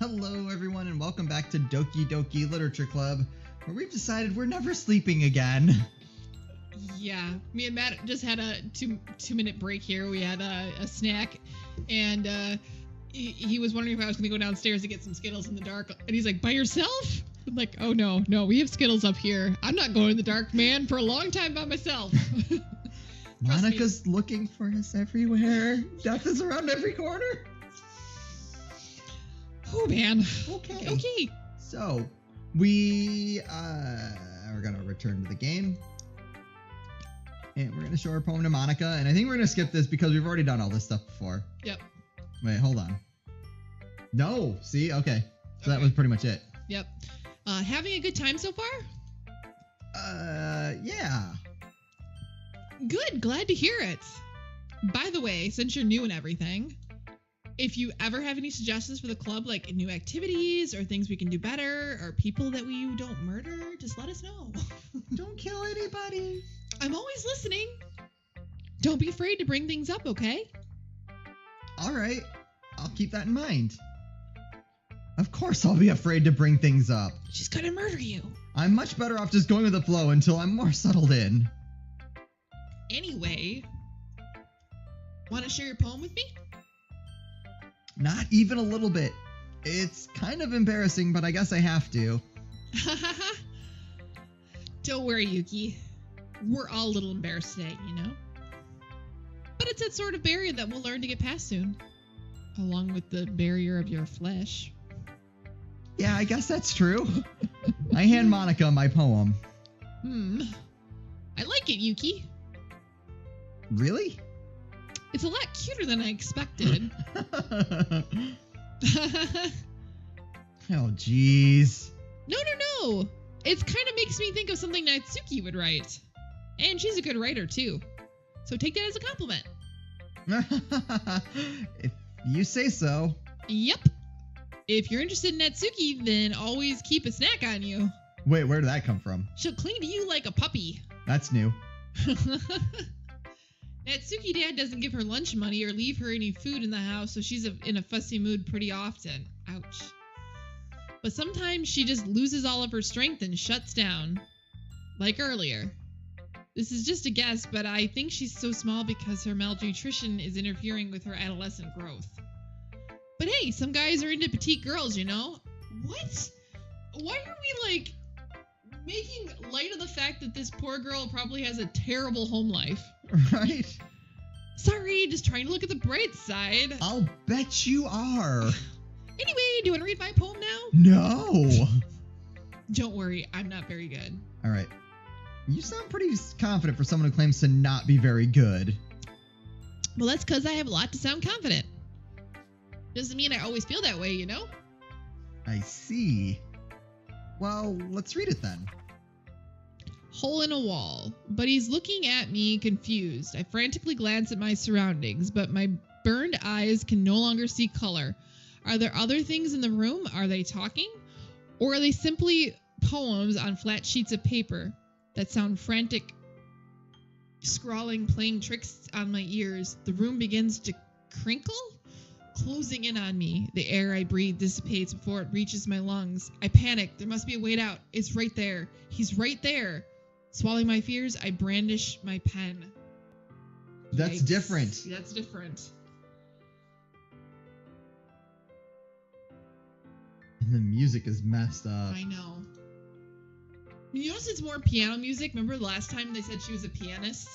Hello everyone and welcome back to Doki Doki Literature Club, where we've decided we're never sleeping again. Yeah, me and Matt just had a two-minute break here. We had a snack, and he was wondering if I was going to go downstairs to get some Skittles in the dark. And he's like, by yourself? I'm like, oh no, we have Skittles up here. I'm not going in the dark, man, for a long time by myself. Monica's looking for us everywhere. Death is around every corner. Oh man. Okay. So, we are going to return to the game. And we're going to show our poem to Monica. And I think we're going to skip this because we've already done all this stuff before. Yep. Wait, hold on. No. See? Okay. So that was pretty much it. Yep. Having a good time so far? Yeah. Good. Glad to hear it. By the way, since you're new and everything, if you ever have any suggestions for the club, like new activities or things we can do better or people that we don't murder, just let us know. Don't kill anybody. I'm always listening. Don't be afraid to bring things up, okay? All right. I'll keep that in mind. Of course I'll be afraid to bring things up. She's gonna murder you. I'm much better off just going with the flow until I'm more settled in. Anyway, want to share your poem with me? Not even a little bit. It's kind of embarrassing, but I guess I have to. Don't worry, Yuki. We're all a little embarrassed today, you know? But it's that sort of barrier that we'll learn to get past soon. Along with the barrier of your flesh. Yeah, I guess that's true. I hand Monica my poem. I like it, Yuki. Really? It's a lot cuter than I expected. Oh, jeez. No. It kind of makes me think of something Natsuki would write. And she's a good writer, too. So take that as a compliment. If you say so. Yep. If you're interested in Natsuki, then always keep a snack on you. Wait, where did that come from? She'll cling to you like a puppy. That's new. Natsuki dad doesn't give her lunch money or leave her any food in the house, so she's in a fussy mood pretty often. Ouch. But sometimes she just loses all of her strength and shuts down. Like earlier. This is just a guess, but I think she's so small because her malnutrition is interfering with her adolescent growth. But hey, some guys are into petite girls, you know? What? Why are we, making light of the fact that this poor girl probably has a terrible home life? Right? Sorry, just trying to look at the bright side. I'll bet you are. Anyway, do you want to read my poem now? No. Don't worry, I'm not very good. All right. You sound pretty confident for someone who claims to not be very good. Well, that's because I have a lot to sound confident. Doesn't mean I always feel that way, you know? I see. Well, let's read it then. Hole in a wall. But he's looking at me confused. I frantically glance at my surroundings, but my burned eyes can no longer see color. Are there other things in the room? Are they talking? Or are they simply poems on flat sheets of paper that sound frantic, scrawling, playing tricks on my ears? The room begins to crinkle, closing in on me. The air I breathe dissipates before it reaches my lungs. I panic. There must be a way out. It's right there. He's right there. Swallowing my fears, I brandish my pen. That's Yikes. different. That's different. And the music is messed up. I know. You notice it's more piano music? Remember the last time they said she was a pianist?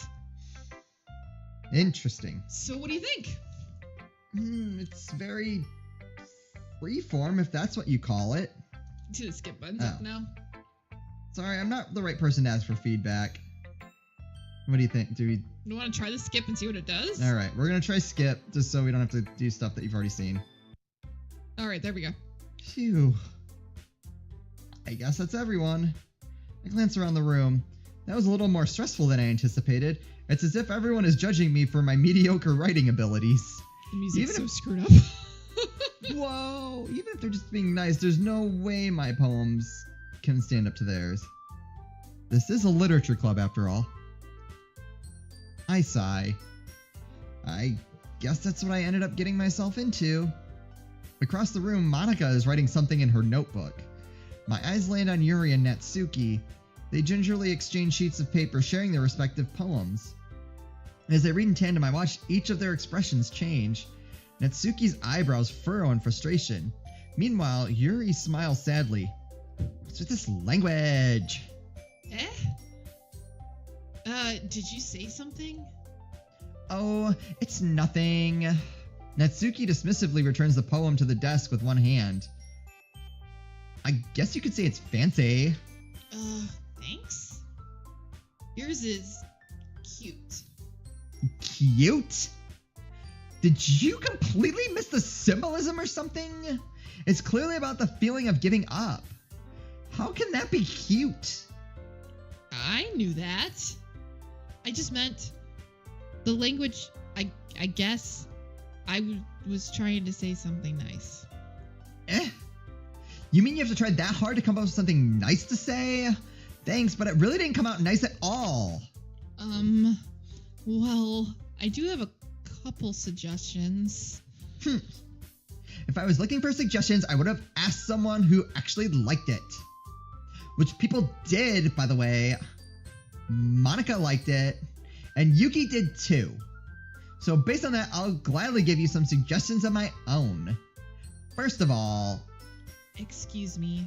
Interesting. So what do you think? It's very freeform, if that's what you call it. See the skip button's up now? Sorry, I'm not the right person to ask for feedback. What do you think? Do we... You want to try the skip and see what it does? All right, we're going to try skip, just so we don't have to do stuff that you've already seen. All right, there we go. Phew. I guess that's everyone. I glance around the room. That was a little more stressful than I anticipated. It's as if everyone is judging me for my mediocre writing abilities. The music's so screwed up. Whoa! Even if they're just being nice, there's no way my poems can stand up to theirs. This is a literature club, after all. I sigh. I guess that's what I ended up getting myself into. Across the room, Monica is writing something in her notebook. My eyes land on Yuri and Natsuki. They gingerly exchange sheets of paper, sharing their respective poems. As they read in tandem, I watch each of their expressions change. Natsuki's eyebrows furrow in frustration. Meanwhile, Yuri smiles sadly. What's with this language? Did you say something? Oh, it's nothing. Natsuki dismissively returns the poem to the desk with one hand. I guess you could say it's fancy. Thanks. Yours is cute. Cute? Did you completely miss the symbolism or something? It's clearly about the feeling of giving up. How can that be cute? I knew that. I just meant the language. I guess I was trying to say something nice. You mean you have to try that hard to come up with something nice to say? Thanks, but it really didn't come out nice at all. Well, I do have a couple suggestions. If I was looking for suggestions, I would have asked someone who actually liked it. Which people did, by the way. Monica liked it, and Yuki did too. So based on that, I'll gladly give you some suggestions of my own. First of all... Excuse me.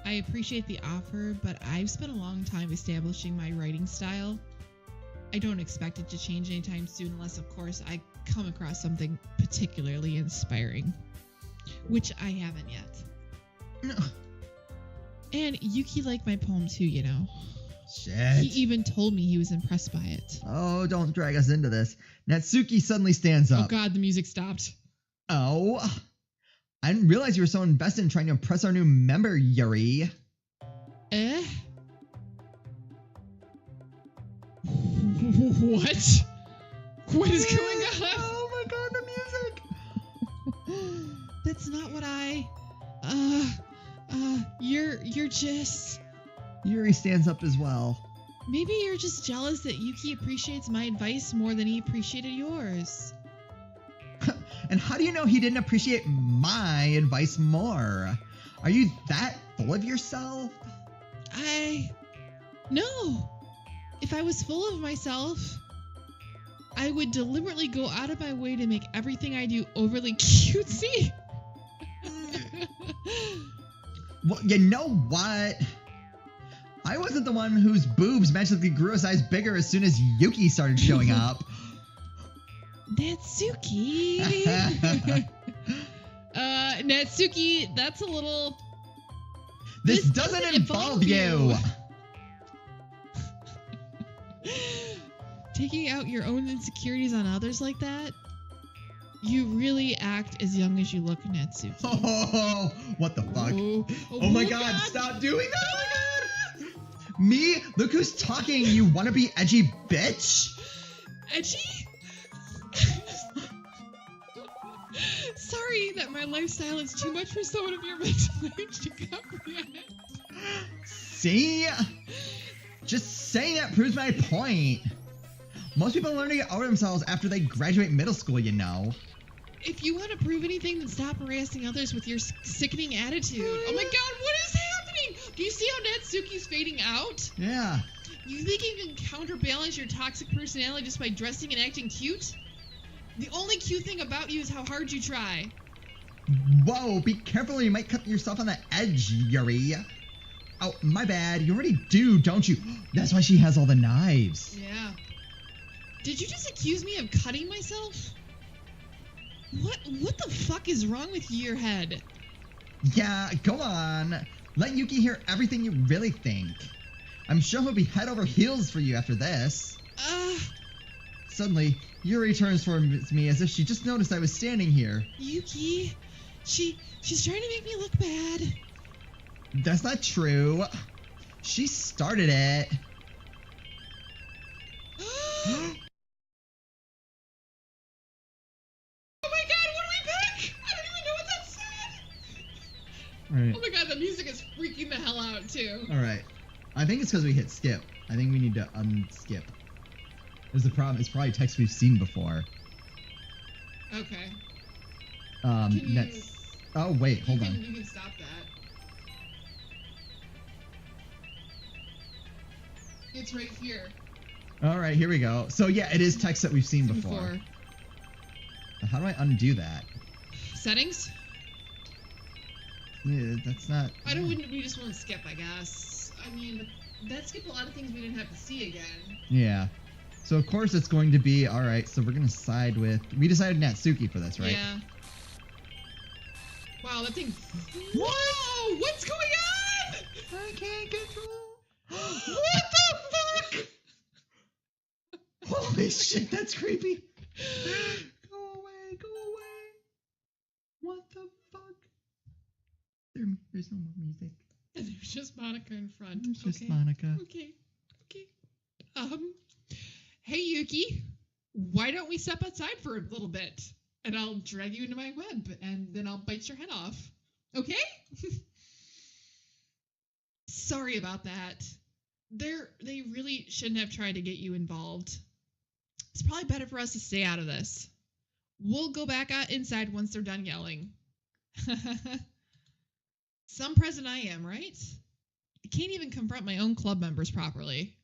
I appreciate the offer, but I've spent a long time establishing my writing style. I don't expect it to change anytime soon unless, of course, I come across something particularly inspiring. Which I haven't yet. No. And Yuki liked my poem too, you know. Shit. He even told me he was impressed by it. Oh, don't drag us into this. Natsuki suddenly stands up. Oh god, the music stopped. Oh. I didn't realize you were so invested in trying to impress our new member, Yuri. What? What is going on? Oh my god, the music! That's not what you're just... Yuri stands up as well. Maybe you're just jealous that Yuki appreciates my advice more than he appreciated yours. And how do you know he didn't appreciate my advice more? Are you that full of yourself? No. If I was full of myself, I would deliberately go out of my way to make everything I do overly cutesy. Well, you know what? I wasn't the one whose boobs magically grew a size bigger as soon as Yuki started showing up. Natsuki. Natsuki, that's a little... This doesn't involve you. Taking out your own insecurities on others like that? You really act as young as you look, Natsuki. Oh, what the fuck? Oh my god, stop doing that! Oh my god! Me? Look who's talking, you wannabe edgy bitch! Edgy? Sorry that my lifestyle is too much for someone of your mental age to comprehend. See? Just saying that proves my point. Most people learn to get over themselves after they graduate middle school, you know. If you want to prove anything, then stop harassing others with your sickening attitude. Oh my god, what is happening? Do you see how Natsuki's fading out? Yeah. You think you can counterbalance your toxic personality just by dressing and acting cute? The only cute thing about you is how hard you try. Whoa, be careful or you might cut yourself on the edge, Yuri. Oh, my bad. You already do, don't you? That's why she has all the knives. Yeah. Did you just accuse me of cutting myself? What the fuck is wrong with your head? Yeah, go on. Let Yuki hear everything you really think. I'm sure he'll be head over heels for you after this. Suddenly, Yuri turns towards me as if she just noticed I was standing here. Yuki, she's trying to make me look bad. That's not true. She started it. Oh my god, what do we pick? I don't even know what that said. All right. Oh my god, the music is freaking the hell out too. All right. I think it's because we hit skip. I think we need to unskip. There's the problem. It's probably text we've seen before. Okay. That's Oh, wait, hold on. You can stop that. It's right here. All right, here we go. So, yeah, it is text that we've seen before. How do I undo that? Settings? Yeah, that's not... We just want to skip, I guess. I mean, that skipped a lot of things we didn't have to see again. Yeah. So, of course, it's going to be... All right, so we're going to side with... We decided Natsuki for this, right? Yeah. Wow, that thing... What? Whoa! What's going on? I can't control... What the fuck? Holy shit, that's creepy. Go away, go away. What the fuck? There's no more music. And there's just Monica in front. It's just Okay. Monica. Okay. Hey Yuki, why don't we step outside for a little bit? And I'll drag you into my web, and then I'll bite your head off. Okay? Sorry about that. They really shouldn't have tried to get you involved. It's probably better for us to stay out of this. We'll go back out inside once they're done yelling. Some president I am, right? I can't even confront my own club members properly.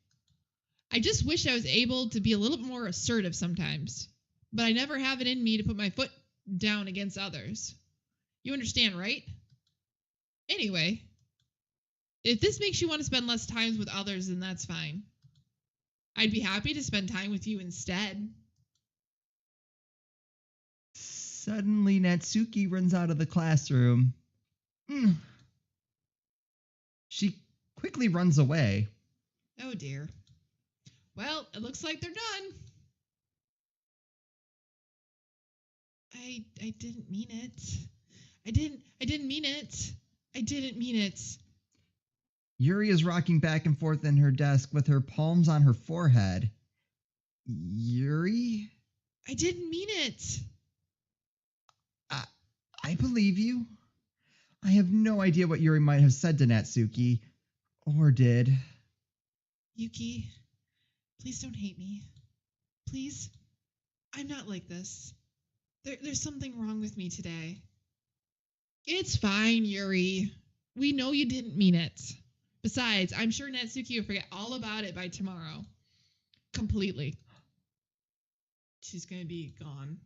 I just wish I was able to be a little bit more assertive sometimes, but I never have it in me to put my foot down against others. You understand, right? Anyway, if this makes you want to spend less time with others, then that's fine. I'd be happy to spend time with you instead. Suddenly, Natsuki runs out of the classroom. She quickly runs away. Oh dear. Well, it looks like they're done. I didn't mean it. I didn't mean it. I didn't mean it. Yuri is rocking back and forth in her desk with her palms on her forehead. Yuri? I didn't mean it. I believe you. I have no idea what Yuri might have said to Natsuki. Or did. Yuki, please don't hate me. Please. I'm not like this. There's something wrong with me today. It's fine, Yuri. We know you didn't mean it. Besides, I'm sure Natsuki will forget all about it by tomorrow. Completely. She's gonna be gone.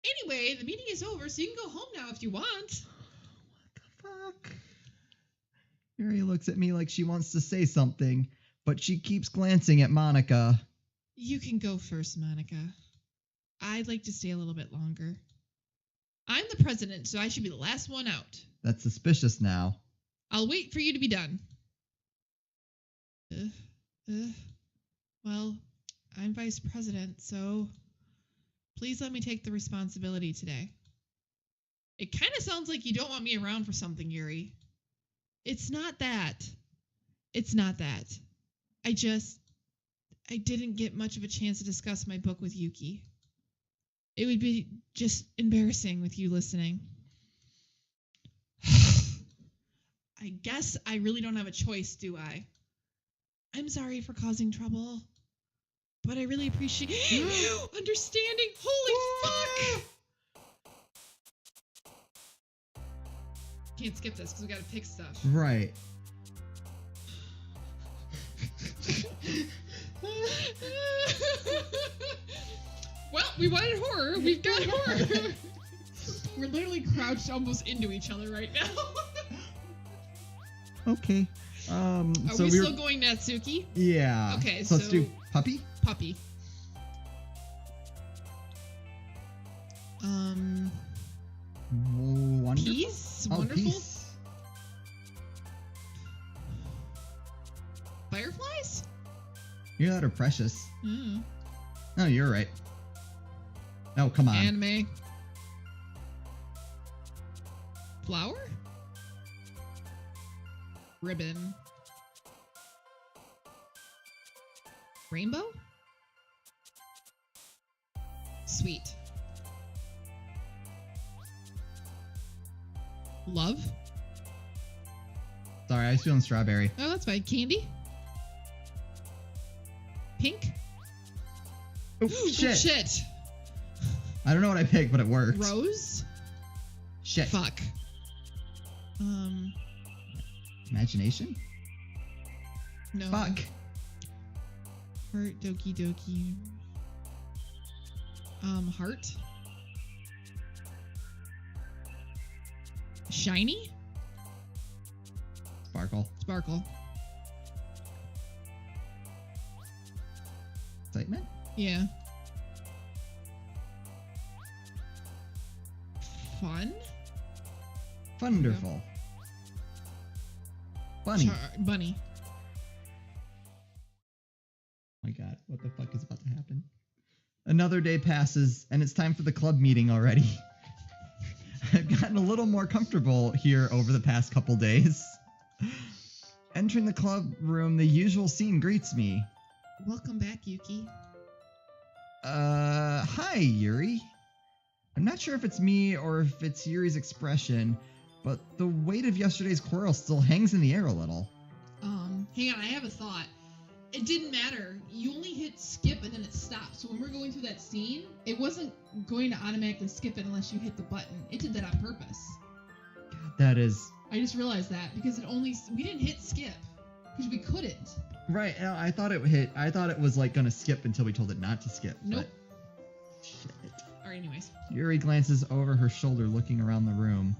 Anyway, the meeting is over, so you can go home now if you want. What the fuck? Yuri looks at me like she wants to say something, but she keeps glancing at Monica. You can go first, Monica. I'd like to stay a little bit longer. I'm the president, so I should be the last one out. That's suspicious now. I'll wait for you to be done. Well, I'm vice president, so please let me take the responsibility today. It kind of sounds like you don't want me around for something, Yuri. It's not that. It's not that. I didn't get much of a chance to discuss my book with Yuki. It would be just embarrassing with you listening. I guess I really don't have a choice, do I? I'm sorry for causing trouble, but I really appreciate you understanding. Holy fuck! Can't skip this because we gotta pick stuff. Right. Well, we wanted horror. We've got horror. We're literally crouched almost into each other right now. Okay. Are so we still going Natsuki? Yeah. Okay, so let's do puppy? Puppy. Wonderful? Peace? Oh, Wonderful? peace. Fireflies? You're that are precious. Mm. Oh, you're right. Oh, come on. Anime. Flower? Ribbon. Rainbow? Sweet. Love? Sorry, I was feeling strawberry. Oh, that's fine. Candy? Pink? Oh, Oh, shit. shit. I don't know what I picked, but it worked. Rose? Shit. Fuck. Imagination? No. Fuck. Heart, Doki Doki. Heart. Shiny? Sparkle. Sparkle. Excitement? Yeah. Fun? Wonderful. Bunny. Bunny. Oh my god, what the fuck is about to happen? Another day passes, and it's time for the club meeting already. I've gotten a little more comfortable here over the past couple days. Entering the club room, the usual scene greets me. Welcome back, Yuki. Hi, Yuri. I'm not sure if it's me or if it's Yuri's expression, but the weight of yesterday's quarrel still hangs in the air a little. Hang on, I have a thought. It didn't matter. You only hit skip and then it stopped. So when we're going through that scene, it wasn't going to automatically skip it unless you hit the button. It did that on purpose. God, that is... I just realized that because we didn't hit skip because we couldn't. Right, I thought it was like gonna skip until we told it not to skip. Nope. But... Shit. Alright, anyways. Yuri glances over her shoulder looking around the room.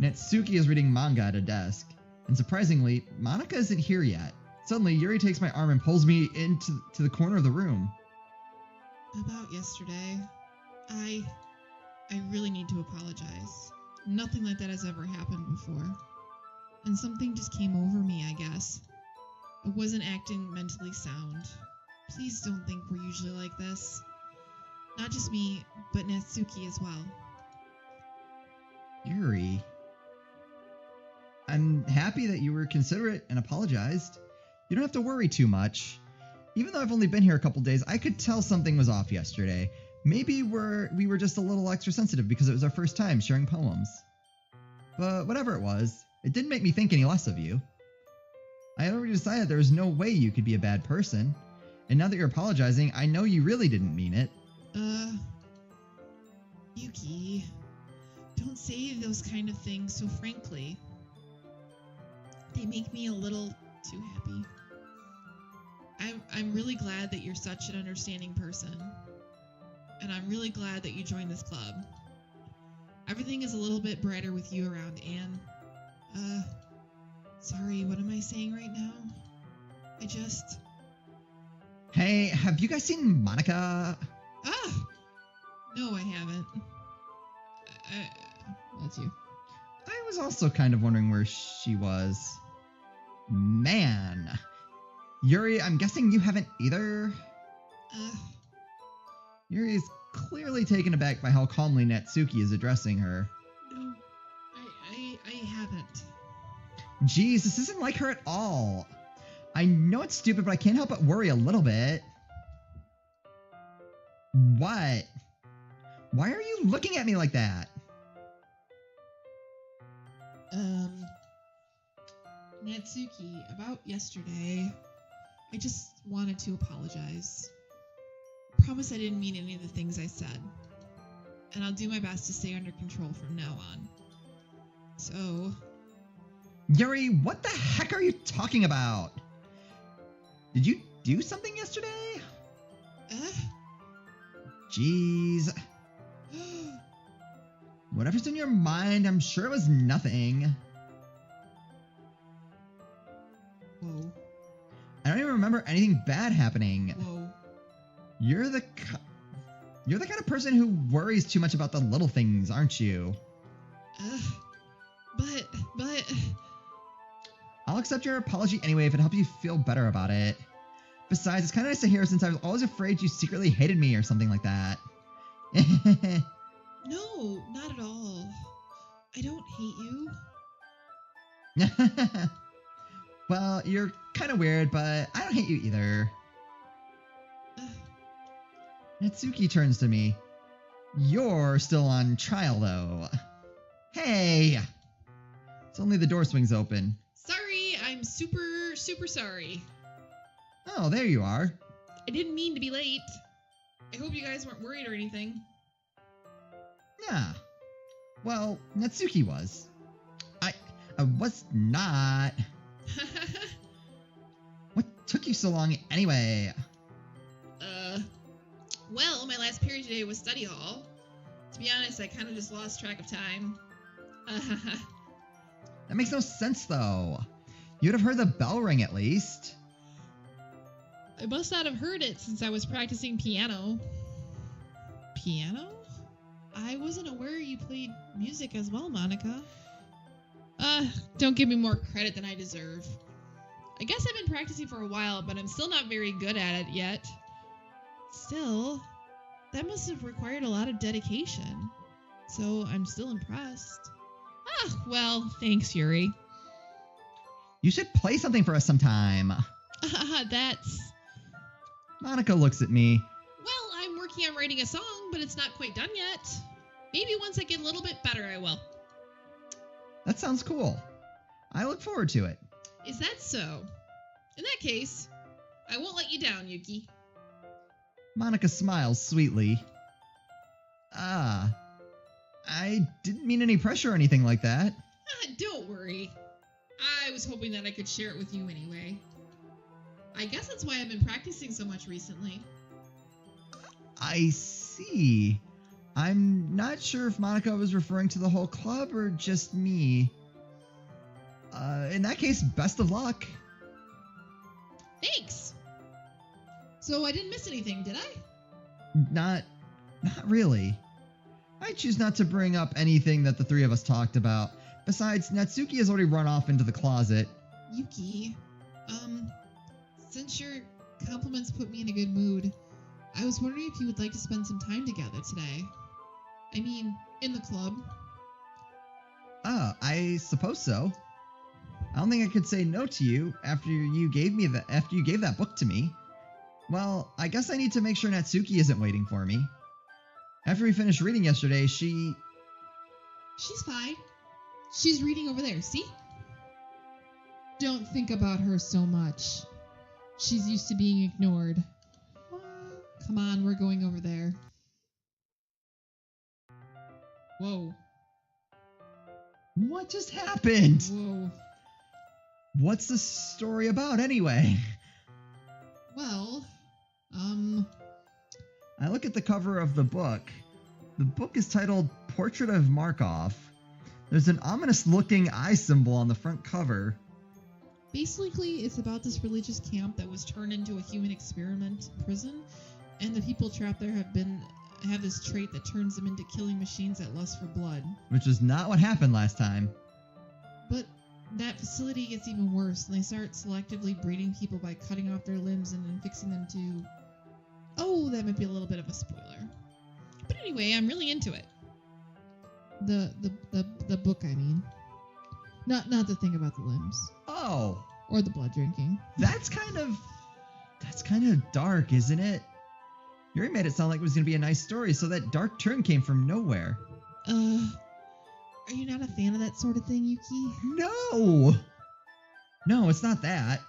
Natsuki is reading manga at a desk. And surprisingly, Monika isn't here yet. Suddenly, Yuri takes my arm and pulls me into the corner of the room. About yesterday, I really need to apologize. Nothing like that has ever happened before. And something just came over me, I guess. I wasn't acting mentally sound. Please don't think we're usually like this. Not just me, but Natsuki as well. Yuri. I'm happy that you were considerate and apologized. You don't have to worry too much. Even though I've only been here a couple days, I could tell something was off yesterday. Maybe we were just a little extra sensitive because it was our first time sharing poems. But whatever it was, it didn't make me think any less of you. I already decided there was no way you could be a bad person. And now that you're apologizing, I know you really didn't mean it. Yuki, don't say those kind of things so frankly. They make me a little too happy. I'm really glad that you're such an understanding person. And I'm really glad that you joined this club. Everything is a little bit brighter with you around, Anne. Sorry, what am I saying right now? Hey, have you guys seen Monika? No, I haven't. That's you. I was also kind of wondering where she was. Man. Yuri, I'm guessing you haven't either? Yuri is clearly taken aback by how calmly Natsuki is addressing her. No, I haven't. Geez, this isn't like her at all. I know it's stupid, but I can't help but worry a little bit. What? Why are you looking at me like that? Natsuki, about yesterday, I just wanted to apologize. Promise I didn't mean any of the things I said. And I'll do my best to stay under control from now on. So... Yuri, what the heck are you talking about? Did you do something yesterday? Jeez. Whatever's in your mind, I'm sure it was nothing. Whoa. I don't even remember anything bad happening. Whoa. You're the kind of person who worries too much about the little things, aren't you? But... I'll accept your apology anyway if it helps you feel better about it. Besides, it's kind of nice to hear since I was always afraid you secretly hated me or something like that. No, not at all. I don't hate you. Well, you're kind of weird, but I don't hate you either. Natsuki turns to me. You're still on trial, though. Hey! Suddenly the door swings open. Sorry, I'm super sorry. Oh, there you are. I didn't mean to be late. I hope you guys weren't worried or anything. Yeah. Well, Natsuki was. I was not. What took you so long anyway? Well, my last period today was study hall. To be honest, I kind of just lost track of time. That makes no sense, though. You'd have heard the bell ring at least. I must not have heard it since I was practicing piano. Piano? I wasn't aware you played music as well, Monica. Don't give me more credit than I deserve. I guess I've been practicing for a while, but I'm still not very good at it yet. Still, that must have required a lot of dedication. So I'm still impressed. Well, thanks, Yuri. You should play something for us sometime. That's... Monica looks at me. Well, I'm working on writing a song, but it's not quite done yet. Maybe once I get a little bit better, I will. That sounds cool. I look forward to it. Is that so? In that case, I won't let you down, Yuki. Monica smiles sweetly. I didn't mean any pressure or anything like that. Don't worry. I was hoping that I could share it with you anyway. I guess that's why I've been practicing so much recently. I see. I'm not sure if Monica was referring to the whole club or just me. In that case, best of luck. Thanks. So I didn't miss anything, did I? Not really. I choose not to bring up anything that the three of us talked about. Besides, Natsuki has already run off into the closet. Yuki, since your compliments put me in a good mood, I was wondering if you would like to spend some time together today. I mean, in the club. I suppose so. I don't think I could say no to you after you gave that book to me. Well, I guess I need to make sure Natsuki isn't waiting for me. After we finished reading yesterday, She's fine. She's reading over there, see? Don't think about her so much. She's used to being ignored. Come on, we're going over there. Whoa. What just happened? Whoa. What's the story about anyway? Well, I look at the cover of the book. The book is titled Portrait of Markov. There's an ominous-looking eye symbol on the front cover. Basically, it's about this religious camp that was turned into a human experiment prison, and the people trapped there have this trait that turns them into killing machines that lust for blood. Which is not what happened last time. But that facility gets even worse, and they start selectively breeding people by cutting off their limbs and then fixing them to... Oh, that might be a little bit of a spoiler. But anyway, I'm really into it. The book, I mean. Not the thing about the limbs. Oh. Or the blood drinking. That's kind of dark, isn't it? Yuri made it sound like it was going to be a nice story, so that dark turn came from nowhere. Are you not a fan of that sort of thing, Yuki? No! No, it's not that.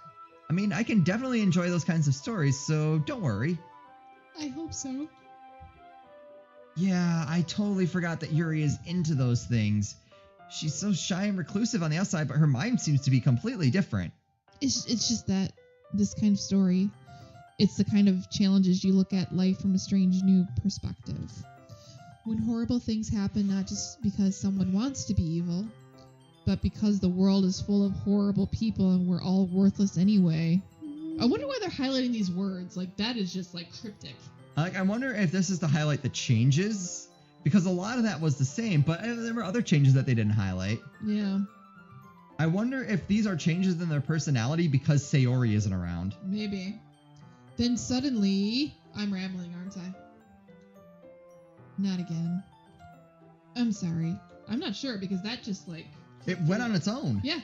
I mean, I can definitely enjoy those kinds of stories, so don't worry. I hope so. Yeah, I totally forgot that Yuri is into those things. She's so shy and reclusive on the outside, but her mind seems to be completely different. It's just that this kind of story, it's the kind of challenges you look at life from a strange new perspective. When horrible things happen, not just because someone wants to be evil, but because the world is full of horrible people and we're all worthless anyway. I wonder why they're highlighting these words. Like, that is just, like, cryptic. I wonder if this is to highlight the changes, because a lot of that was the same, but there were other changes that they didn't highlight. Yeah. I wonder if these are changes in their personality because Sayori isn't around. Maybe. Then suddenly... I'm rambling, aren't I? Not again. I'm sorry. I'm not sure, because that just, like... It went on its own. Yeah.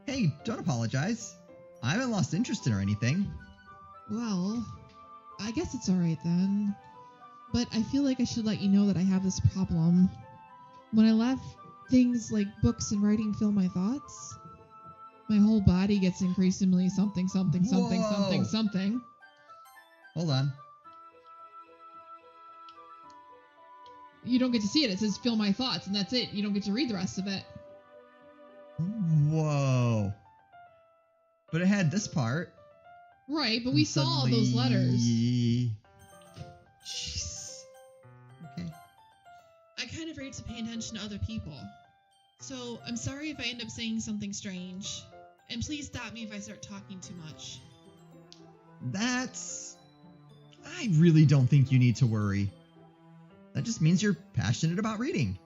Hey, don't apologize. I haven't lost interest in or anything. Well, I guess it's alright then. But I feel like I should let you know that I have this problem. When I let things like books and writing fill my thoughts, my whole body gets increasingly something. Whoa. Hold on. you don't get to see it. It says "Feel my thoughts," and that's it. You don't get to read the rest of it. Whoa. But it had this part. Right, but we saw all those letters. Jeez. Okay. I kind of rate to pay attention to other people. So, I'm sorry if I end up saying something strange. And please stop me if I start talking too much. I really don't think you need to worry. That just means you're passionate about reading.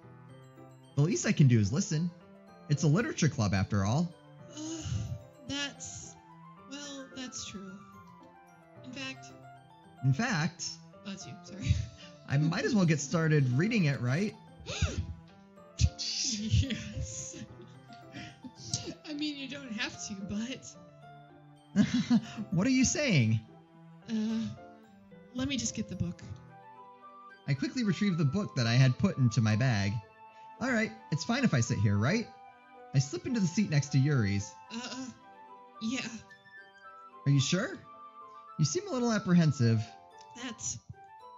The least I can do is listen. It's a literature club after all. That's true. In fact... Oh, it's you, sorry. I might as well get started reading it, right? Yes. I mean, you don't have to, but... What are you saying? Let me just get the book. I quickly retrieved the book that I had put into my bag. Alright, it's fine if I sit here, right? I slip into the seat next to Yuri's. Yeah. Are you sure? You seem a little apprehensive.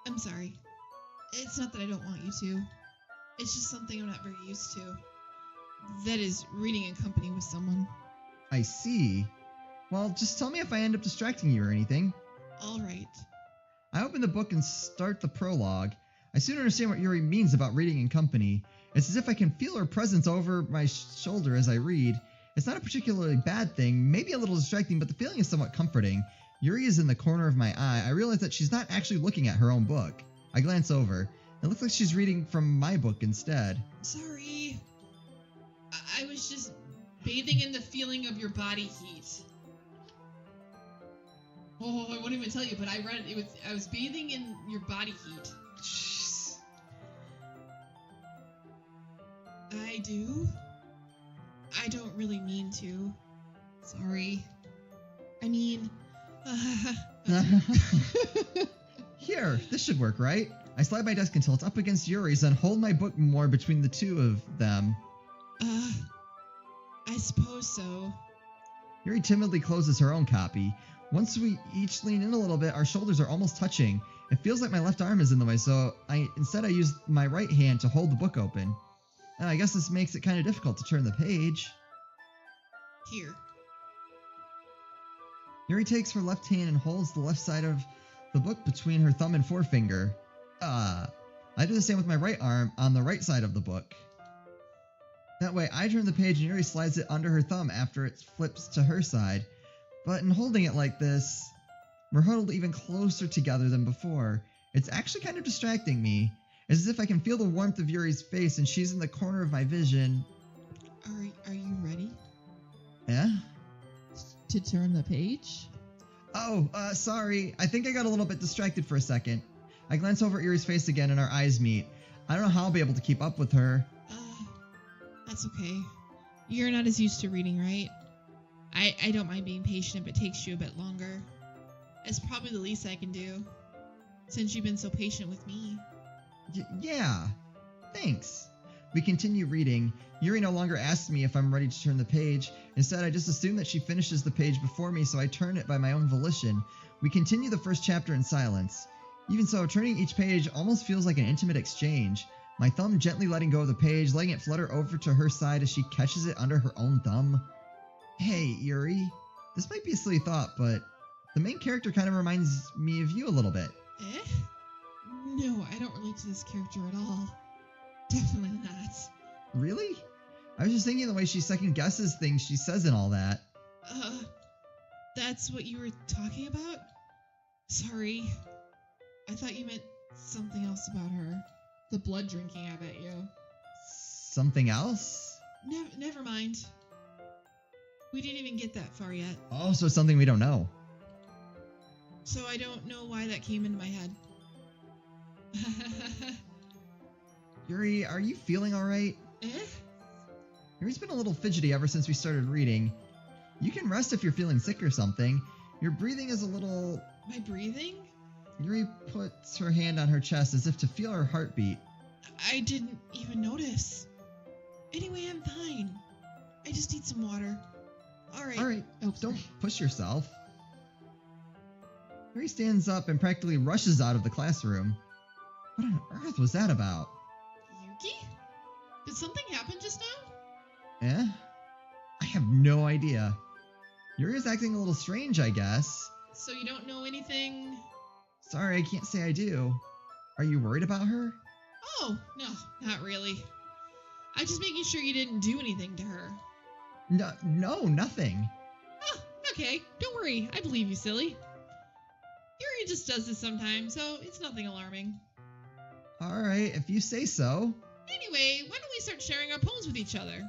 I'm sorry. It's not that I don't want you to. It's just something I'm not very used to. That is, reading in company with someone. I see. Well, just tell me if I end up distracting you or anything. Alright. I open the book and start the prologue. I soon understand what Yuri means about reading in company. It's as if I can feel her presence over my shoulder as I read. It's not a particularly bad thing, maybe a little distracting, but the feeling is somewhat comforting. Yuri is in the corner of my eye. I realize that she's not actually looking at her own book. I glance over. It looks like she's reading from my book instead. Sorry. I was just bathing in the feeling of your body heat. Oh, I won't even tell you, but I was bathing in your body heat. Jeez. I do? I don't really mean to. Sorry. I mean... Here, this should work, right? I slide my desk until it's up against Yuri's and hold my book more between the two of them. I suppose so. Yuri timidly closes her own copy. Once we each lean in a little bit, our shoulders are almost touching. It feels like my left arm is in the way, so instead I use my right hand to hold the book open. And I guess this makes it kind of difficult to turn the page. Here. Yuri takes her left hand and holds the left side of the book between her thumb and forefinger. I do the same with my right arm on the right side of the book. That way, I turn the page and Yuri slides it under her thumb after it flips to her side. But in holding it like this, we're huddled even closer together than before. It's actually kind of distracting me. It's as if I can feel the warmth of Yuri's face and she's in the corner of my vision. Are you ready? Yeah? To turn the page? Oh, sorry. I think I got a little bit distracted for a second. I glance over at Yuri's face again and our eyes meet. I don't know how I'll be able to keep up with her. That's okay. You're not as used to reading, right? I don't mind being patient if it takes you a bit longer. It's probably the least I can do, since you've been so patient with me. Yeah. Thanks. We continue reading. Yuri no longer asks me if I'm ready to turn the page. Instead, I just assume that she finishes the page before me, so I turn it by my own volition. We continue the first chapter in silence. Even so, turning each page almost feels like an intimate exchange. My thumb gently letting go of the page, letting it flutter over to her side as she catches it under her own thumb. Hey, Yuri. This might be a silly thought, but the main character kind of reminds me of you a little bit. Eh? No, I don't relate to this character at all. Definitely not. Really? I was just thinking the way she second guesses things she says and all that. That's what you were talking about? Sorry. I thought you meant something else about her. The blood drinking, I bet you. Something else? Never mind. We didn't even get that far yet. Oh, so it's something we don't know. So I don't know why that came into my head. Yuri, are you feeling alright? Eh? Yuri's been a little fidgety ever since we started reading. You can rest if you're feeling sick or something. Your breathing is a little... My breathing? Yuri puts her hand on her chest as if to feel her heartbeat. I didn't even notice. Anyway, I'm fine. I just need some water. Alright. Oh, Don't push yourself. Yuri stands up and practically rushes out of the classroom. What on earth was that about? Did something happen just now? Eh? I have no idea. Yuri's acting a little strange, I guess. So you don't know anything? Sorry, I can't say I do. Are you worried about her? Oh, no, not really. I'm just making sure you didn't do anything to her. No, nothing. Oh, okay. Don't worry. I believe you, silly. Yuri just does this sometimes, so it's nothing alarming. Alright, if you say so. Anyway, why don't we start sharing our poems with each other?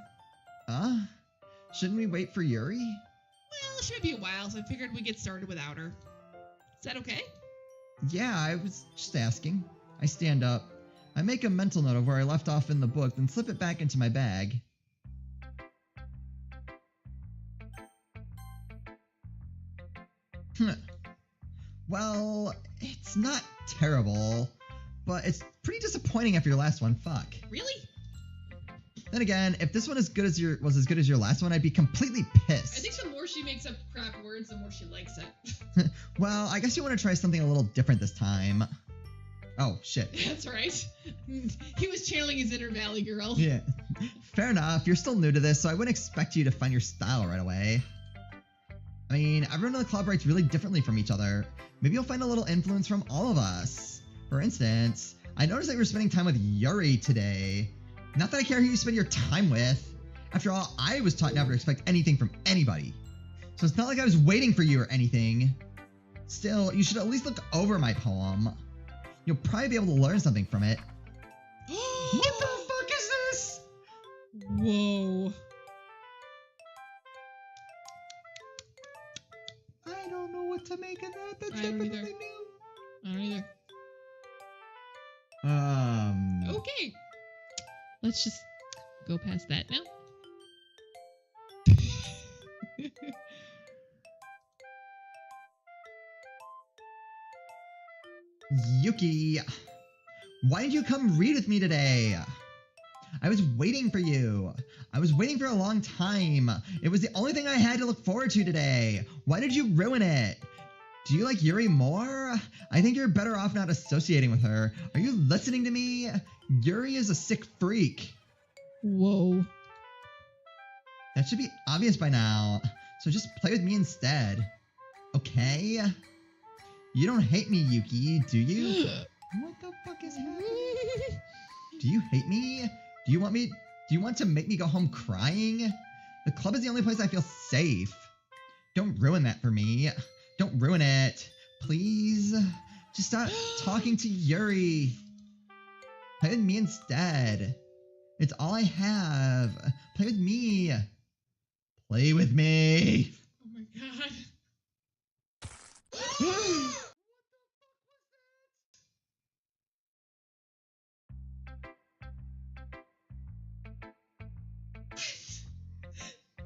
Shouldn't we wait for Yuri? Well, she might be a while, so I figured we'd get started without her. Is that okay? Yeah, I was just asking. I stand up. I make a mental note of where I left off in the book, then slip it back into my bag. Well, it's not terrible, but it's pretty disappointing after your last one. Fuck. Really? Then again, if this one was as good as your last one, I'd be completely pissed. I think the more she makes up crap words, the more she likes it. Well, I guess you want to try something a little different this time. Oh, shit. That's right. He was channeling his inner Valley Girl. Yeah. Fair enough. You're still new to this, so I wouldn't expect you to find your style right away. I mean, everyone in the club writes really differently from each other. Maybe you'll find a little influence from all of us. For instance, I noticed that you were spending time with Yuri today. Not that I care who you spend your time with. After all, I was taught never to expect anything from anybody. So it's not like I was waiting for you or anything. Still, you should at least look over my poem. You'll probably be able to learn something from it. What the fuck is this? Whoa. I don't know what to make of that. That's I don't definitely either. new. I don't either. Um. Okay. Let's just go past that now. Yuki, why did you come read with me today? I was waiting for you. I was waiting for a long time. It was the only thing I had to look forward to today. Why did you ruin it? Do you like Yuri more? I think you're better off not associating with her. Are you listening to me? Yuri is a sick freak. Whoa. That should be obvious by now. So just play with me instead. Okay? You don't hate me, Yuki, do you? What the fuck is happening? Do you hate me? Do you want to make me go home crying? The club is the only place I feel safe. Don't ruin that for me. Don't ruin it. Please. Just stop talking to Yuri. Play with me instead. It's all I have. Play with me. Play with me. Oh my god.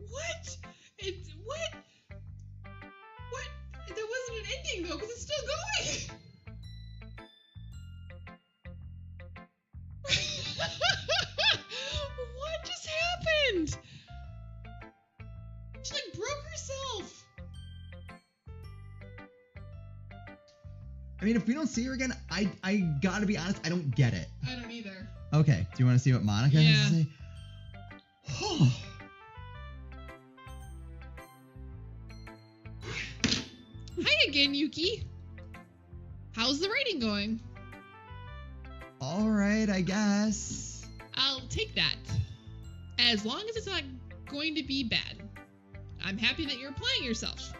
What? What? There wasn't an ending though, because it's still going. What just happened? She like broke herself. I mean, if we don't see her again, I gotta be honest, I don't get it. I don't either. Okay, do you want to see what Monica has to say? Hi again, Yuki. How's the writing going? Alright, I guess. I'll take that. As long as it's not going to be bad. I'm happy that you're applying yourself.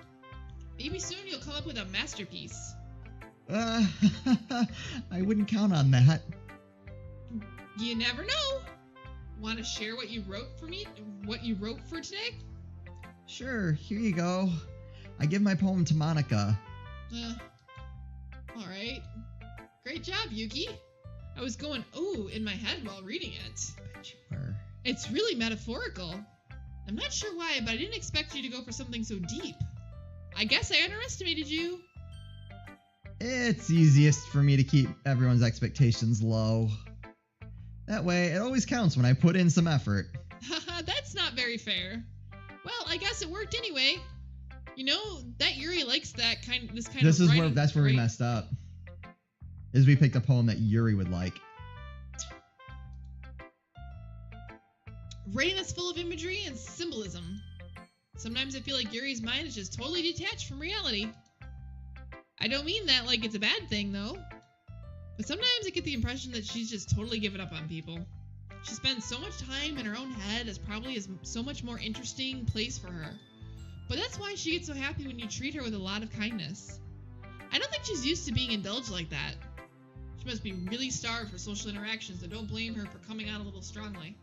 Maybe soon you'll come up with a masterpiece. I wouldn't count on that. You never know. Want to share what you wrote for me? What you wrote for today? Sure, here you go. I give my poem to Monica. Alright. Great job, Yuki. I was going, ooh, in my head while reading it. I bet you were. It's really metaphorical. I'm not sure why, but I didn't expect you to go for something so deep. I guess I underestimated you. It's easiest for me to keep everyone's expectations low. That way, it always counts when I put in some effort. Haha, that's not very fair. Well, I guess it worked anyway. You know, that Yuri likes this kind of writing, That's where right? we messed up. Is we picked a poem that Yuri would like. Writing that's full of imagery and symbolism. Sometimes I feel like Yuri's mind is just totally detached from reality. I don't mean that like it's a bad thing, though. But sometimes I get the impression that she's just totally given up on people. She spends so much time in her own head as probably is so much more interesting place for her. But that's why she gets so happy when you treat her with a lot of kindness. I don't think she's used to being indulged like that. She must be really starved for social interactions, so don't blame her for coming out a little strongly.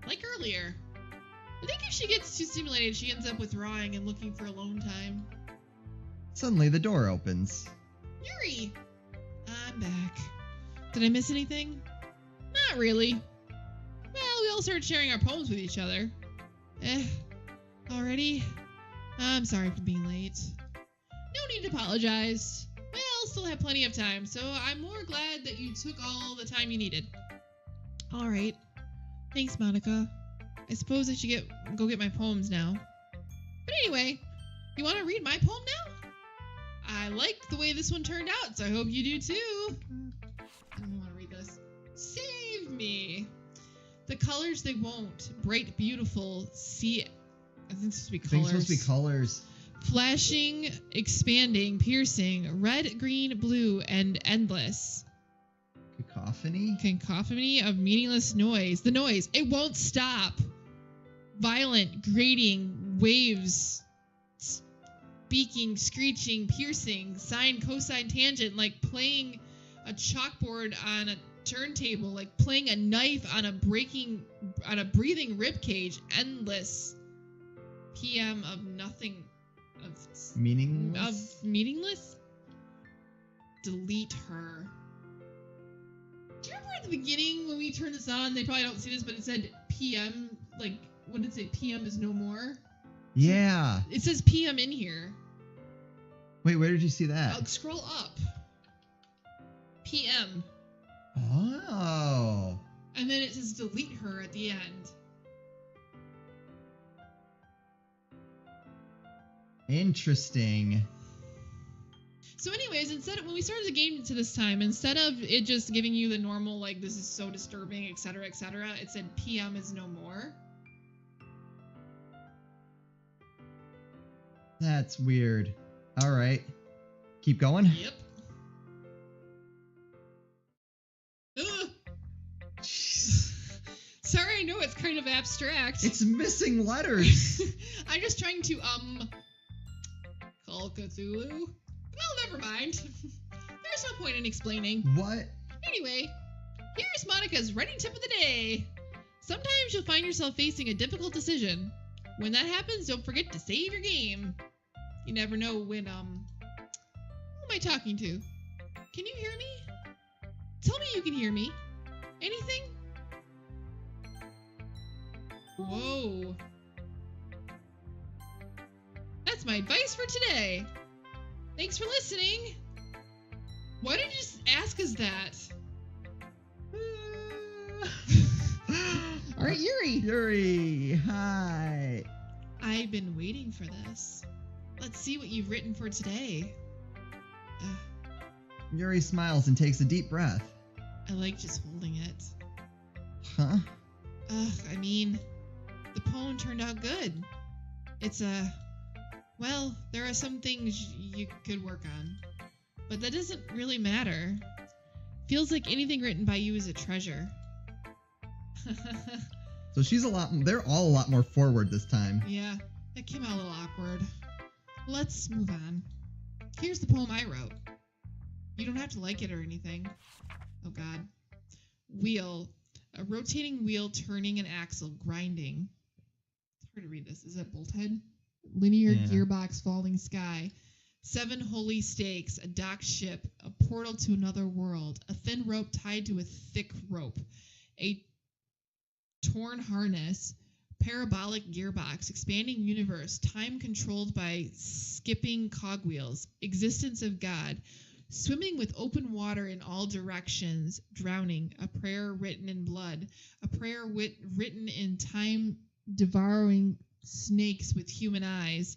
Like earlier. I think if she gets too stimulated, she ends up withdrawing and looking for alone time. Suddenly, the door opens. Yuri! I'm back. Did I miss anything? Not really. Well, we all started sharing our poems with each other. Already? I'm sorry for being late. No need to apologize. Well, still have plenty of time, so I'm more glad that you took all the time you needed. Alright. Thanks, Monica. I suppose I should go get my poems now. But anyway, you want to read my poem now? I like the way this one turned out, so I hope you do too. I don't want to read this. Save me. The colors they won't. Bright, beautiful. See, I think it's supposed to be colors. I think it's supposed to be colors. Flashing, expanding, piercing, red, green, blue, and endless. Cacophony of meaningless noise. The noise. It won't stop. Violent, grating, waves, speaking, screeching, piercing, sine, cosine, tangent, like playing a chalkboard on a turntable, like playing a knife on a breathing rib cage. Endless. PM of nothing. Of meaningless? Delete her. Do you remember at the beginning when we turned this on, they probably don't see this, but it said PM, like, what did it say? PM is no more? Yeah. It says PM in here. Wait, where did you see that? I'll scroll up. PM. Oh. And then it says delete her at the end. Interesting. So anyways, when we started the game to this time, instead of it just giving you the normal, like, this is so disturbing, etc., it said PM is no more. That's weird. All right. Keep going? Yep. Sorry, I know it's kind of abstract. It's missing letters. I'm just trying to, call Cthulhu. Well, never mind. There's no point in explaining. What? Anyway, here's Monica's writing tip of the day. Sometimes you'll find yourself facing a difficult decision. When that happens, don't forget to save your game. You never know when, who am I talking to? Can you hear me? Tell me you can hear me. Anything? Whoa. That's my advice for today. Thanks for listening. Why did you just ask us that? All right, Yuri. Yuri, hi. I've been waiting for this. Let's see what you've written for today. Yuri smiles and takes a deep breath. I like just holding it. Huh? I mean, the poem turned out good. It's well, there are some things you could work on, but that doesn't really matter. Feels like anything written by you is a treasure. So they're all a lot more forward this time. Yeah, that came out a little awkward. Let's move on. Here's the poem I wrote. You don't have to like it or anything. Oh god. Wheel. A rotating wheel turning an axle, grinding. It's hard to read this. Is that bolthead? Linear gearbox, falling sky. 7 holy stakes, a docked ship, a portal to another world, a thin rope tied to a thick rope, a torn harness, parabolic gearbox, expanding universe, time controlled by skipping cogwheels, existence of God, swimming with open water in all directions, drowning, a prayer written in blood, a prayer written in time, devouring snakes with human eyes,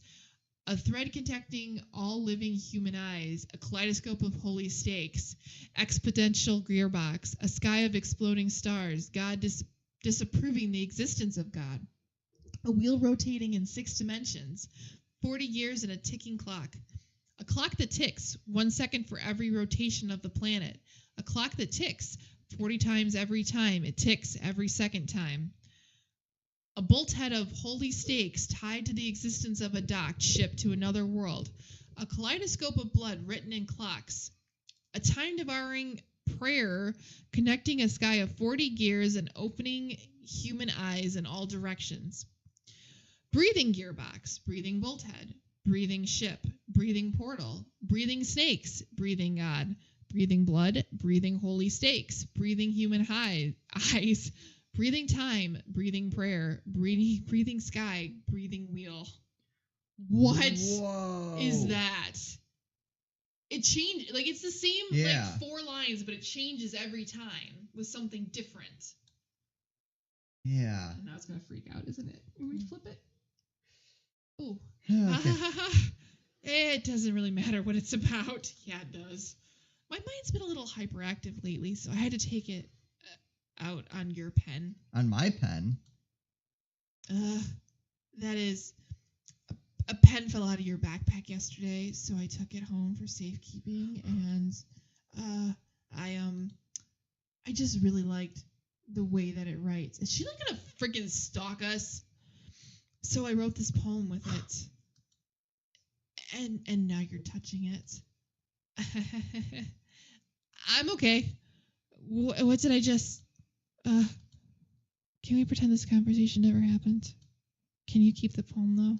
a thread connecting all living human eyes, a kaleidoscope of holy stakes, exponential gearbox, a sky of exploding stars, God disapproving the existence of God. A wheel rotating in 6 dimensions, 40 years and a ticking clock. A clock that ticks 1 second for every rotation of the planet. A clock that ticks 40 times every time it ticks every second time. A bolt head of holy stakes tied to the existence of a docked ship to another world. A kaleidoscope of blood written in clocks. A time-devouring prayer connecting a sky of 40 gears and opening human eyes in all directions. Breathing gearbox, breathing bolt head, breathing ship, breathing portal, breathing snakes, breathing God, breathing blood, breathing holy stakes, breathing human eyes, breathing time, breathing prayer, breathing sky, breathing wheel. What is that? It changed, like it's the same like 4 lines, but it changes every time with something different. Yeah. And now it's gonna freak out, isn't it? When we flip it. Oh. Okay. It doesn't really matter what it's about. Yeah, it does. My mind's been a little hyperactive lately, so I had to take it out on your pen. On my pen? That is, a pen fell out of your backpack yesterday, so I took it home for safekeeping, and I just really liked the way that it writes. Is she like gonna freaking stalk us? So I wrote this poem with it. And now you're touching it. I'm okay. What did I just... can we pretend this conversation never happened? Can you keep the poem, though?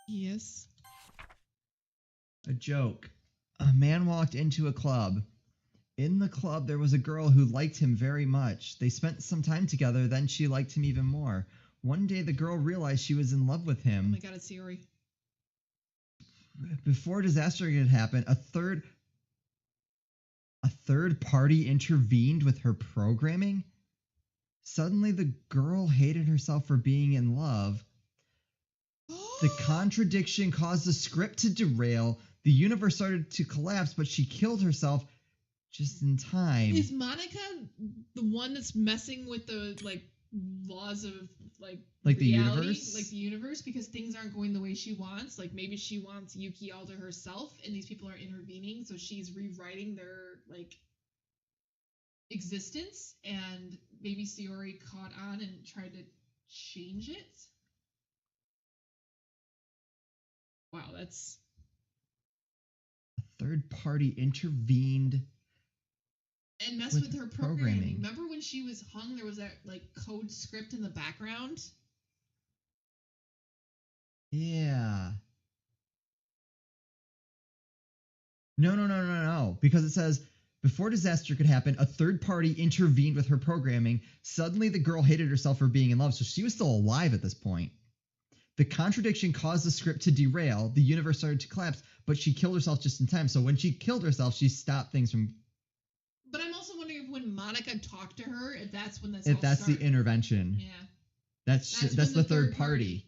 Yes. A joke. A man walked into a club. In the club, there was a girl who liked him very much. They spent some time together, then she liked him even more. One day, the girl realized she was in love with him. Oh my god, it's Sayori. Before disaster could happen, a third party intervened with her programming. Suddenly, the girl hated herself for being in love. The contradiction caused the script to derail. The universe started to collapse, but she killed herself just in time. Is Monica the one that's messing with the laws of the reality, universe? like the universe, because things aren't going the way she wants? Like maybe she wants Yuki all to herself, and these people are intervening, so she's rewriting their existence, and maybe Sayori caught on and tried to change it. Wow, that's... A third party intervened and mess with her programming. Remember when she was hung, there was that code script in the background? Yeah. No. Because it says, before disaster could happen, a third party intervened with her programming. Suddenly the girl hated herself for being in love, so she was still alive at this point. The contradiction caused the script to derail. The universe started to collapse, but she killed herself just in time. So when she killed herself, she stopped things from... But I'm also wondering if when Monica talked to her, if that's when the intervention. Yeah. That's the third party.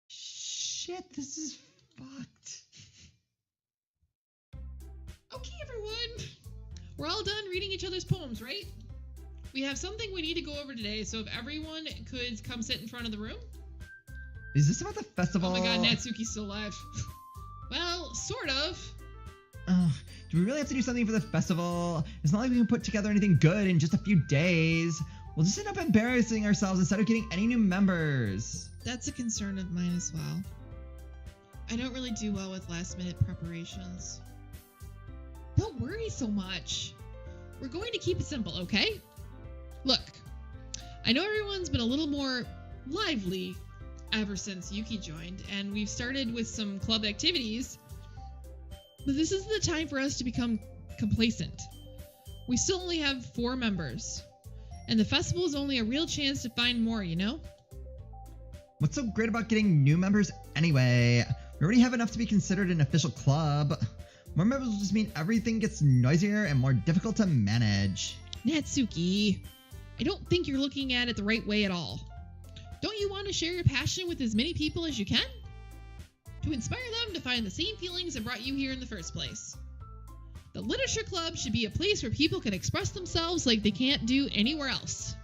Shit, this is fucked. Okay, everyone. We're all done reading each other's poems, right? We have something we need to go over today, so if everyone could come sit in front of the room. Is this about the festival? Oh my god, Natsuki's still alive. Well, sort of. Do we really have to do something for the festival? It's not like we can put together anything good in just a few days. We'll just end up embarrassing ourselves instead of getting any new members. That's a concern of mine as well. I don't really do well with last-minute preparations. Don't worry so much. We're going to keep it simple, okay? Look, I know everyone's been a little more lively ever since Yuki joined, and we've started with some club activities, but this isn't the time for us to become complacent. We still only have 4 members, and the festival is only a real chance to find more, you know? What's so great about getting new members anyway? We already have enough to be considered an official club. More members will just mean everything gets noisier and more difficult to manage. Natsuki, I don't think you're looking at it the right way at all. Don't you want to share your passion with as many people as you can? To inspire them to find the same feelings that brought you here in the first place. The The literature club should be a place where people can express themselves like they can't do anywhere else.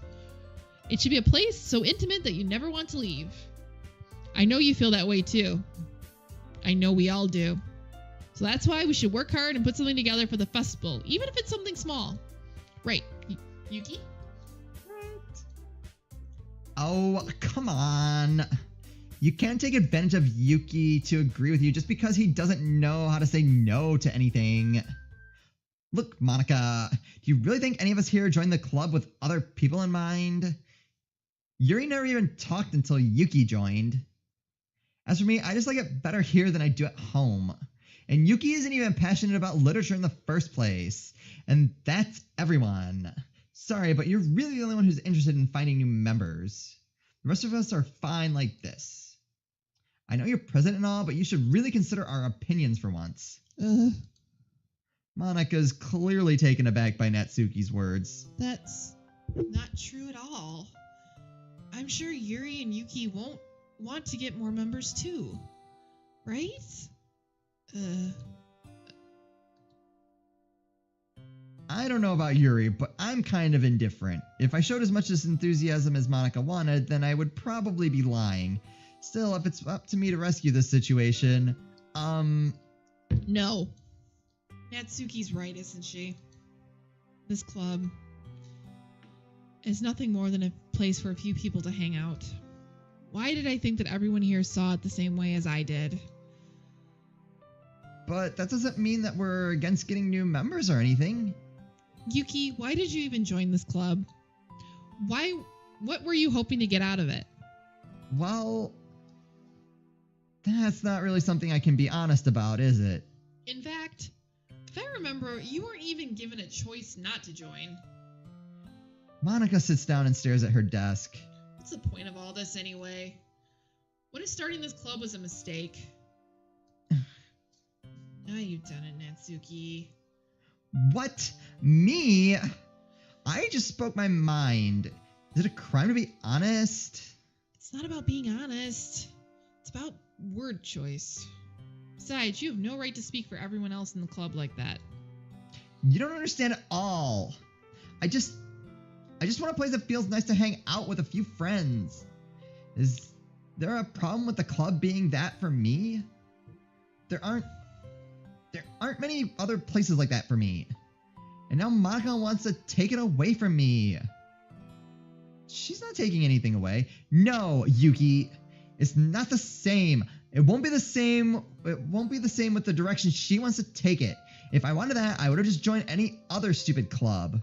It should be a place so intimate that you never want to leave. I know you feel that way too. I know we all do. So that's why we should work hard and put something together for the festival, even if it's something small. Right, Yuki? Right. Oh, come on. You can't take advantage of Yuki to agree with you just because he doesn't know how to say no to anything. Look, Monica, do you really think any of us here joined the club with other people in mind? Yuri never even talked until Yuki joined. As for me, I just like it better here than I do at home. And Yuki isn't even passionate about literature in the first place. And that's everyone. Sorry, but you're really the only one who's interested in finding new members. The rest of us are fine like this. I know you're president and all, but you should really consider our opinions for once. Monica's clearly taken aback by Natsuki's words. That's not true at all. I'm sure Yuri and Yuki won't want to get more members too. Right? I don't know about Yuri, but I'm kind of indifferent. If I showed as much enthusiasm as Monica wanted, then I would probably be lying. Still, if it's up to me to rescue this situation, No. Natsuki's right, isn't she? This club is nothing more than a place for a few people to hang out. Why did I think that everyone here saw it the same way as I did? But that doesn't mean that we're against getting new members or anything. Yuki, why did you even join this club? What were you hoping to get out of it? Well, that's not really something I can be honest about, is it? In fact, if I remember, you weren't even given a choice not to join. Monica sits down and stares at her desk. What's the point of all this anyway? What if starting this club was a mistake? Now you've done it, Natsuki. What? Me? I just spoke my mind. Is it a crime to be honest? It's not about being honest. It's about word choice. Besides, you have no right to speak for everyone else in the club like that. You don't understand at all. I just want a place that feels nice to hang out with a few friends. Is there a problem with the club being that for me? There aren't many other places like that for me. And now Monica wants to take it away from me. She's not taking anything away. No, Yuki. It's not the same. It won't be the same. It won't be the same with the direction she wants to take it. If I wanted that, I would have just joined any other stupid club.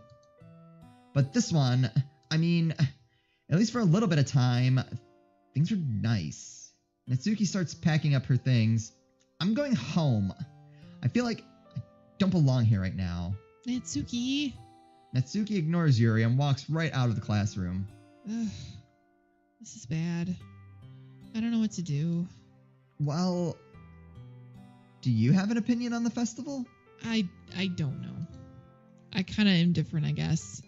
But this one, I mean, at least for a little bit of time, things are nice. Natsuki starts packing up her things. I'm going home. I feel like I don't belong here right now. Natsuki. Natsuki ignores Yuri and walks right out of the classroom. Ugh, this is bad. I don't know what to do. Well, do you have an opinion on the festival? I don't know. I kind of am different, I guess.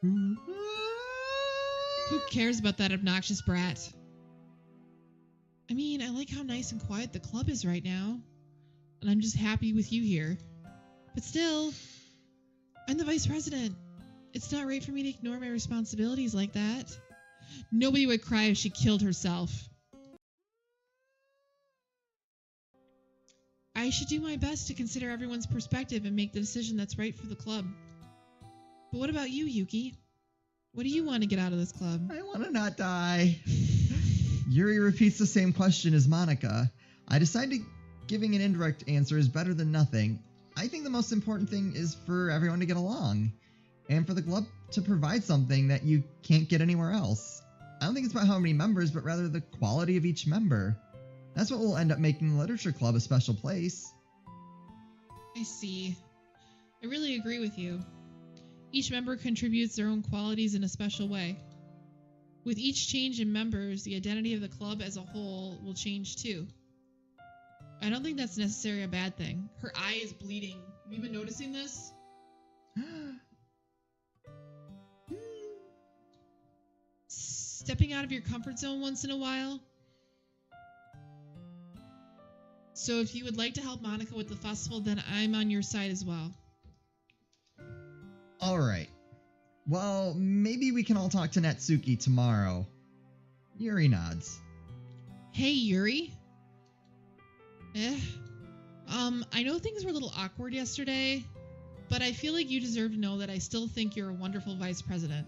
Who cares about that obnoxious brat? I mean, I like how nice and quiet the club is right now. And I'm just happy with you here. But still, I'm the vice president. It's not right for me to ignore my responsibilities like that. Nobody would cry if she killed herself. I should do my best to consider everyone's perspective and make the decision that's right for the club. But what about you, Yuki? What do you want to get out of this club? I want to not die. Yuri repeats the same question as Monica. I decided giving an indirect answer is better than nothing. I think the most important thing is for everyone to get along, and for the club to provide something that you can't get anywhere else. I don't think it's about how many members, but rather the quality of each member. That's what will end up making the literature club a special place. I see. I really agree with you. Each member contributes their own qualities in a special way. With each change in members, the identity of the club as a whole will change too. I don't think that's necessarily a bad thing. Her eye is bleeding. Have you been noticing this? Stepping out of your comfort zone once in a while? So if you would like to help Monica with the festival, then I'm on your side as well. All right. Well, maybe we can all talk to Natsuki tomorrow. Yuri nods. Hey, Yuri. I know things were a little awkward yesterday, but I feel like you deserve to know that I still think you're a wonderful vice president.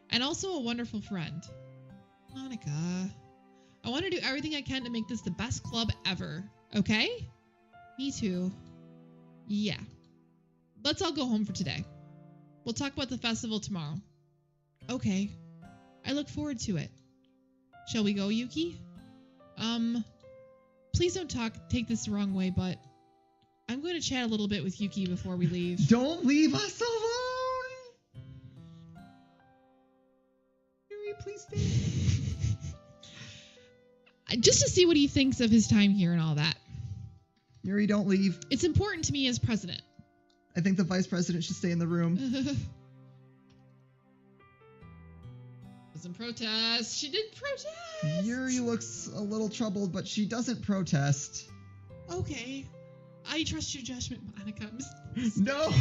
And also a wonderful friend. Monica, I want to do everything I can to make this the best club ever, okay? Me too. Yeah. Let's all go home for today. We'll talk about the festival tomorrow. Okay. I look forward to it. Shall we go, Yuki? Please don't take this the wrong way, but I'm going to chat a little bit with Yuki before we leave. Don't leave us alone! Yuri, please stay. Just to see what he thinks of his time here and all that. Yuri, don't leave. It's important to me as president. I think the vice president should stay in the room. Doesn't protest. She did protest. Yuri looks a little troubled, but she doesn't protest. Okay. I trust your judgment, Monica. No!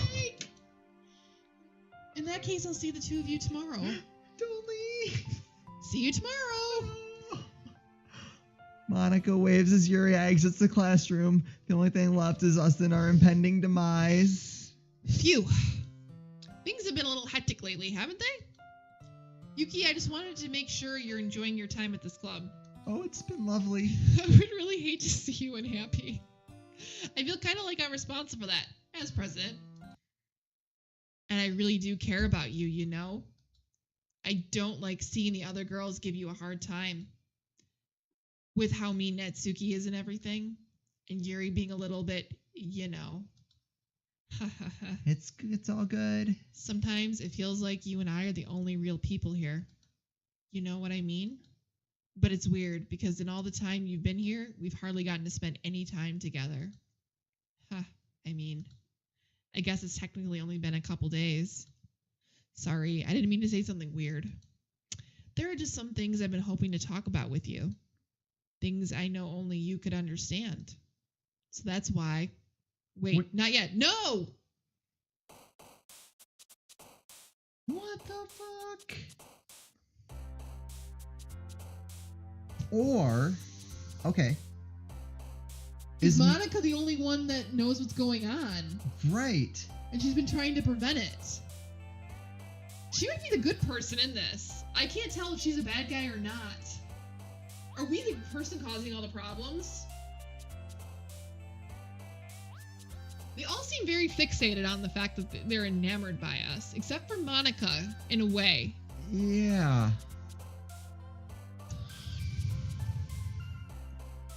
In that case, I'll see the two of you tomorrow. Don't leave. See you tomorrow. Monica waves as Yuri exits the classroom. The only thing left is us in our impending demise. Phew. Things have been a little hectic lately, haven't they? Yuki, I just wanted to make sure you're enjoying your time at this club. Oh, it's been lovely. I would really hate to see you unhappy. I feel kind of like I'm responsible for that, as president. And I really do care about you, you know? I don't like seeing the other girls give you a hard time. With how mean Natsuki is and everything. And Yuri being a little bit, you know. It's all good. Sometimes it feels like you and I are the only real people here. You know what I mean? But it's weird because in all the time you've been here, we've hardly gotten to spend any time together. I mean, I guess it's technically only been a couple days. Sorry, I didn't mean to say something weird. There are just some things I've been hoping to talk about with you. Things I know only you could understand. So that's why... Wait, what? Not yet. No! What the fuck? Or... Okay. Is Monica the only one that knows what's going on? Right. And she's been trying to prevent it. She might be the good person in this. I can't tell if she's a bad guy or not. Are we the person causing all the problems? They all seem very fixated on the fact that they're enamored by us, except for Monica, in a way. Yeah.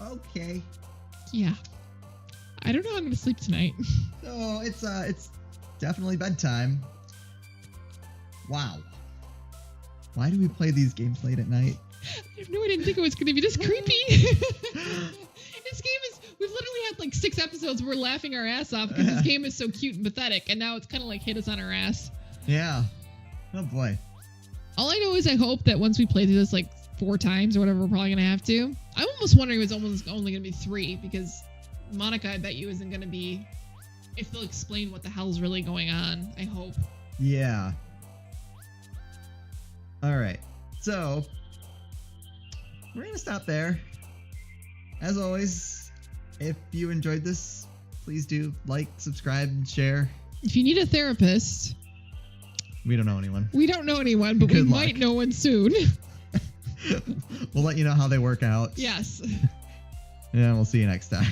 Okay. Yeah. I don't know how I'm gonna sleep tonight. So it's definitely bedtime. Wow. Why do we play these games late at night? I have no idea. I didn't think it was gonna be this creepy. This game is... We've literally had like 6 episodes where we're laughing our ass off because this game is so cute and pathetic, and now it's kind of like hit us on our ass. Yeah. Oh boy. All I know is I hope that once we play through this like 4 times or whatever, we're probably gonna have to. I'm almost wondering if it's almost only gonna be 3 because Monica, I bet you, isn't gonna be. If they'll explain what the hell's really going on, I hope. Yeah. All right. So we're gonna stop there. As always, if you enjoyed this, please do like, subscribe, and share. If you need a therapist, we don't know anyone. We don't know anyone, but Good we luck. might know one soon. We'll let you know how they work out. Yes. Yeah, we'll see you next time.